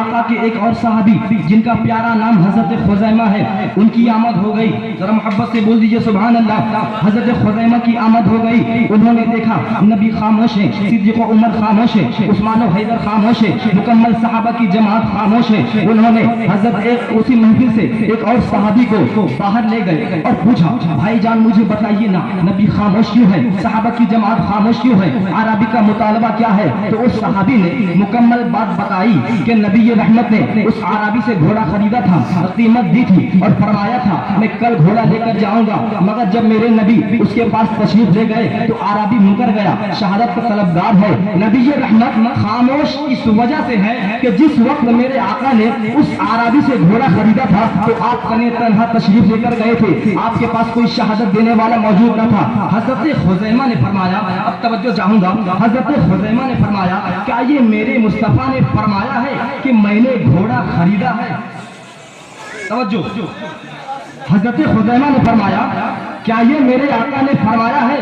آقا کے ایک اور صحابی جن کا پیارا نام حضرت خزیمہ ہے، ان کی آمد ہو گئی۔ ذرا محبت سے بول دیجئے سبحان اللہ۔ حضرت خزیمہ کی آمد ہو گئی، انہوں نے دیکھا نبی خاموش ہے، صدیق و عمر خاموش ہے، عثمان و حیدر خاموش ہے، مکمل صحابہ کی جماعت خاموش ہے۔ انہوں نے حضرت اسی محفل سے ایک اور صحابی کو باہر لے گئے اور پوچھا بھائی جان مجھے بتائیے نا، نبی خاموش کیوں ہے، صحابہ کی جماعت خاموش کیوں ہے، عربی کا مطالبہ کیا ہے؟ تو اس صحابی نے مکمل بات بتائی کہ نبی رحمت نے اس عربی سے گھوڑا خریدا تھا، قیمت دی تھی اور فرمایا تھا میں کل گھوڑا لے کر جاؤں گا، مگر جب میرے نبی اس کے پاس تشریف لے گئے تو عربی منکر گیا، شہادت کا طلبگار ہے۔ نبی رحمت خاموش اس وجہ سے ہے کہ جس وقت میرے آقا نے اس عربی سے گھوڑا خریدا تھا تو آپ تنے تنہا تشریف لے کر گئے تھے، آپ کے پاس کوئی شہادت دینے والا موجود نہ تھا۔ حضرت خزیمہ نے فرمایا، اب توجہ چاہوں گا، حضرت خزیمہ نے فرمایا کیا یہ میرے مصطفیٰ نے فرمایا ہے کہ میں نے گھوڑا خریدا ہے؟ توجہ، حضرت خزیمہ نے فرمایا کیا یہ میرے آقا نے فرمایا ہے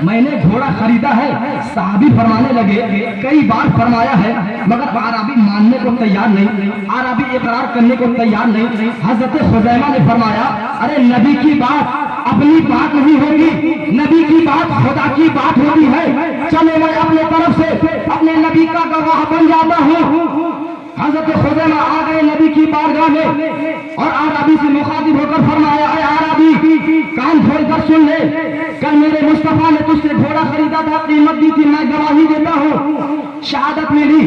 میں نے گھوڑا خریدا ہے؟ صحابی فرمانے لگے کئی بار فرمایا ہے مگر عربی ماننے کو تیار نہیں، عربی اقرار کرنے کو تیار نہیں۔ حضرت خزیمہ نے فرمایا ارے نبی کی بات اپنی بات نہیں ہوگی، نبی کی بات خدا کی بات ہوتی ہے، چلے میں اپنے طرف سے اپنے نبی کا گواہ بن جاتا ہوں۔ حضرت خزیمہ آ گئے نبی کی بارگاہ میں اور عربی سے مخاطب ہو کر فرمایا اے عربی کان کھول کر سن لے، کل میرے مصطفیٰ نے تجھ سے گھوڑا خریدا تھا، قیمت دی تھی، میں گواہی دیتا ہوں، شہادت ملی۔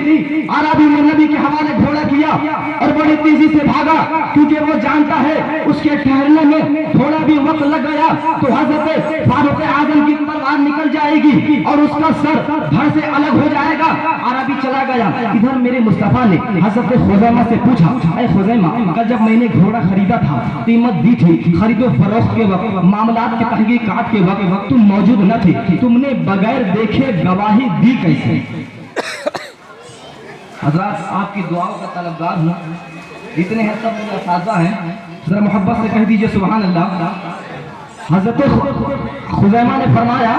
عربی نے نبی کے حوالے گھوڑا کیا اور بڑی تیزی سے بھاگا کیونکہ وہ جانتا ہے اس کے ٹھہرنے میں تھوڑا بھی وقت لگ گیا تو حضرت فاروق اعظم کی تلوار نکل جائے گی اور اس کا سر دھڑ سے الگ ہو جائے گا۔ عربی چلا گیا، ادھر میرے مصطفیٰ نے حضرت خزیمہ سے پوچھا اے خزیمہ کل جب میں نے گھوڑا خریدا تھا، قیمت دی تھی، خرید و فروخت کے وقت، معاملات کے تحقیقات کے وقت تم موجود نہ تھے، تم نے بغیر دیکھے گواہی دی کیسے؟ حضرات آپ کی دعاؤں کا طلبگار ہوں، اتنے ہیں سب میرے اساتذہ ہیں، ذرا محبت سے کہہ دیجئے سبحان اللہ۔ حضرت خزیمہ نے فرمایا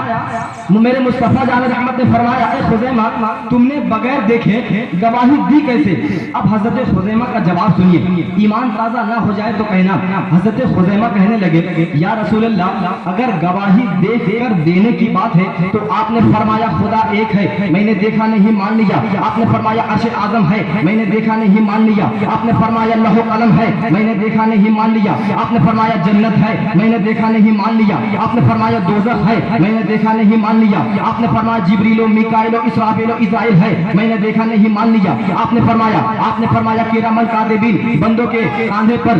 میرے مصطفیٰ جان رحمت نے فرمایا اے خزیمہ تم نے بغیر دیکھے گواہی دی کیسے؟ اب حضرت خزیمہ کا جواب سنیے، ایمان تازہ نہ ہو جائے تو کہنا۔ حضرت خزیمہ کہنے لگے یا رسول اللہ اگر گواہی دیکھ کر دینے کی بات ہے تو آپ نے فرمایا خدا ایک ہے، میں نے دیکھا نہیں مان لیا، آپ نے فرمایا عرش اعظم ہے، میں نے دیکھا نہیں مان لیا، آپ نے فرمایا لوح و قلم ہے، میں نے دیکھا نہیں مان لیا، آپ نے فرمایا جنت ہے، میں نے دیکھا نہیں مان لیا، آپ نے فرمایا دوزخ ہے، میں نے دیکھا نہیں مان لیا، آپ نے فرمایا جبریل و میکائیل و اسرافیل و اسرائیل ہے، میں نے دیکھا نہیں مان لیا، آپ نے فرمایا کرام الکاتبین بندوں کے کاندھے پر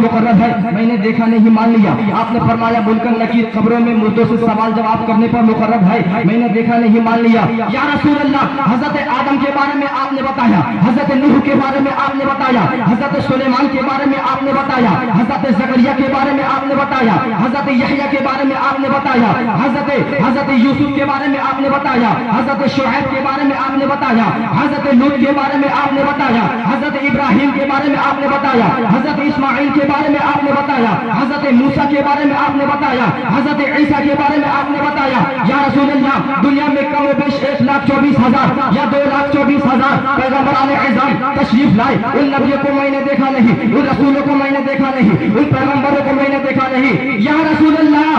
مقرر ہے، میں نے دیکھا نہیں مان لیا، آپ نے فرمایا ملکن نکیر قبروں میں مردوں سے سوال جواب کرنے پر مقرر ہے، میں نے دیکھا نہیں مان لیا۔ یا رسول اللہ حضرت آدم کے بارے میں آپ نے بتایا، حضرت نوح کے بارے میں آپ نے بتایا، حضرت سلیمان کے بارے میں آپ نے بتایا، حضرت زکریا کے بارے میں آپ نے بتایا، حضرت یحییٰ کے بارے میں آپ نے بتایا، حضرت یوسف کے بارے میں آپ نے بتایا، حضرت شعیب کے بارے میں آپ نے بتایا، حضرت لوط کے بارے میں آپ نے بتایا، حضرت ابراہیم کے بارے میں آپ نے بتایا، حضرت اسماعیل کے بارے میں آپ نے بتایا، حضرت موسیٰ کے بارے میں آپ نے بتایا، حضرت عیسیٰ کے بارے میں آپ نے بتایا۔ یا رسول اللہ دنیا میں کم و بیش 1,24,000 یا 2,24,000 پیغمبران اعظام تشریف لائے، ان نبیوں کو میں نے دیکھا نہیں، ان رسولوں کو میں نے دیکھا نہیں، ان پیغمبروں کو میں نے دیکھا نہیں۔ یا رسول اللہ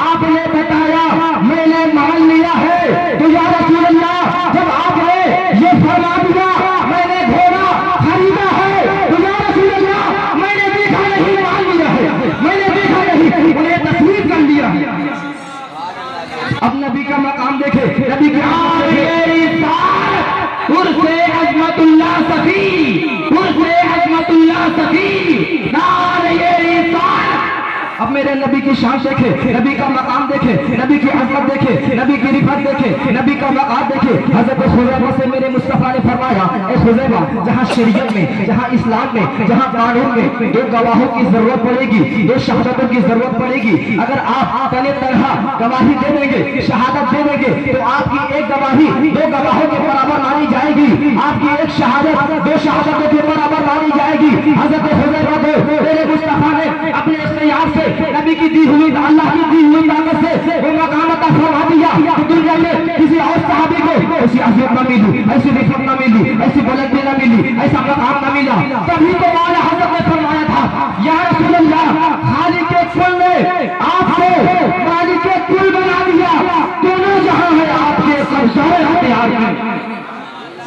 آپ نے بتایا میں نے مان لیا ہے، تو یا رسول اللہ جب آپ نے یہ فرما دیا میں نے گھوڑا خریدا ہے تو یا رسول اللہ میں نے دیکھا نہیں مان لیا ہے، میں نے دیکھا نہیں انہیں تسلیم کر لیا۔ اب نبی کا مقام دیکھے، نبی کی عظمت اللہ سخی، عظمت اللہ سخی، اب میرے نبی کی شان دیکھے، نبی کا مقام دیکھے، نبی کی عظمت دیکھے، نبی کی رفعت دیکھے، نبی کا مقام دیکھے۔ حضرت خزیمہ سے میرے مصطفیٰ نے فرمایا اے خزیمہ جہاں شریعت میں، جہاں اسلام میں، جہاں قانون میں دو گواہوں کی ضرورت پڑے گی، دو شہادتوں کی ضرورت پڑے گی، اگر آپ تنے تنہا گواہی دے دیں گے، شہادت دے دیں گے تو آپ کی ایک گواہی دو گواہوں کے برابر مانی جائے گی، آپ کی ایک شہادت دو شہادتوں کے برابر مانی جائے گی۔ حضرت خزیمہ کو میرے مصطفیٰ نے اپنے اختیار سے نبی کی دی ہوئی اللہ کی دی ہوئی طاقت سے وہ مقام عطا فرما دیا کہ دنیا میں کسی اور صحابی کو ایسی عظمت نہ ملی، ایسی رفعت نہ ملی۔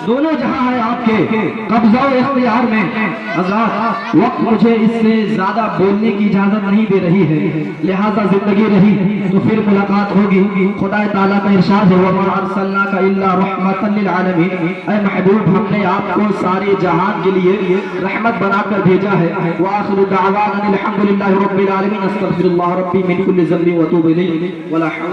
دونوں جہاں ہے آپ کے قبضہ و اختیار میں۔ حضرات وقت مجھے اس سے زیادہ بولنے کی اجازت نہیں دے رہی ہے، لہذا زندگی رہی تو پھر ملاقات ہوگی۔ خدا تعالیٰ کا ارشاد ہے وَمَا أَرْسَلْنَاكَ إِلَّا رَحْمَةً لِلْعَالَمِينَ، اے محبوب ہم نے آپ کو سارے جہان کے لیے رحمت بنا کر بھیجا ہے۔ وآخر دعوانا الحمد للہ رب العالمین، استغفر اللہ ربی من کل ذنب واتوب الیہ ولا حول